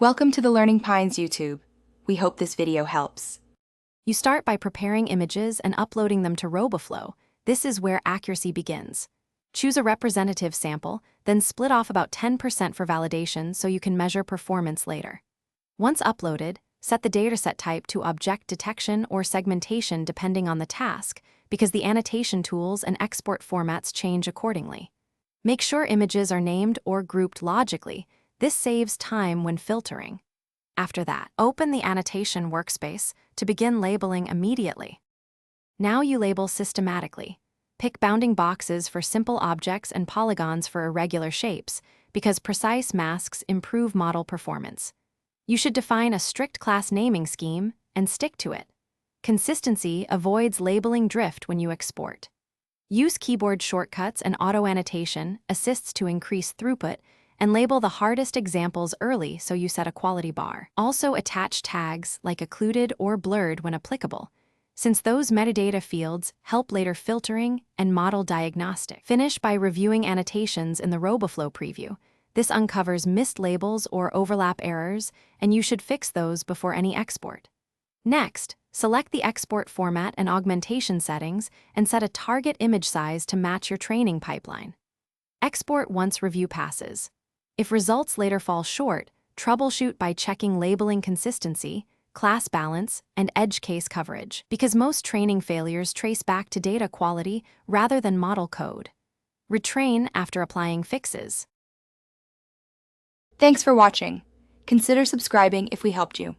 Welcome to the Learning Pines YouTube. We hope this video helps. You start by preparing images and uploading them to Roboflow. This is where accuracy begins. Choose a representative sample, then split off about 10% for validation so you can measure performance later. Once uploaded, set the dataset type to object detection or segmentation depending on the task, because the annotation tools and export formats change accordingly. Make sure images are named or grouped logically. This saves time when filtering. After that, open the annotation workspace to begin labeling immediately. Now you label systematically. Pick bounding boxes for simple objects and polygons for irregular shapes, because precise masks improve model performance. You should define a strict class naming scheme and stick to it. Consistency avoids labeling drift when you export. Use keyboard shortcuts and auto-annotation assists to increase throughput, and label the hardest examples early so you set a quality bar. Also attach tags like occluded or blurred when applicable, since those metadata fields help later filtering and model diagnostic. Finish by reviewing annotations in the Roboflow preview. This uncovers missed labels or overlap errors, and you should fix those before any export. Next, select the export format and augmentation settings and set a target image size to match your training pipeline. Export once review passes. If results later fall short, troubleshoot by checking labeling consistency, class balance, and edge case coverage, because most training failures trace back to data quality rather than model code. Retrain after applying fixes. Thanks for watching. Consider subscribing if we helped you.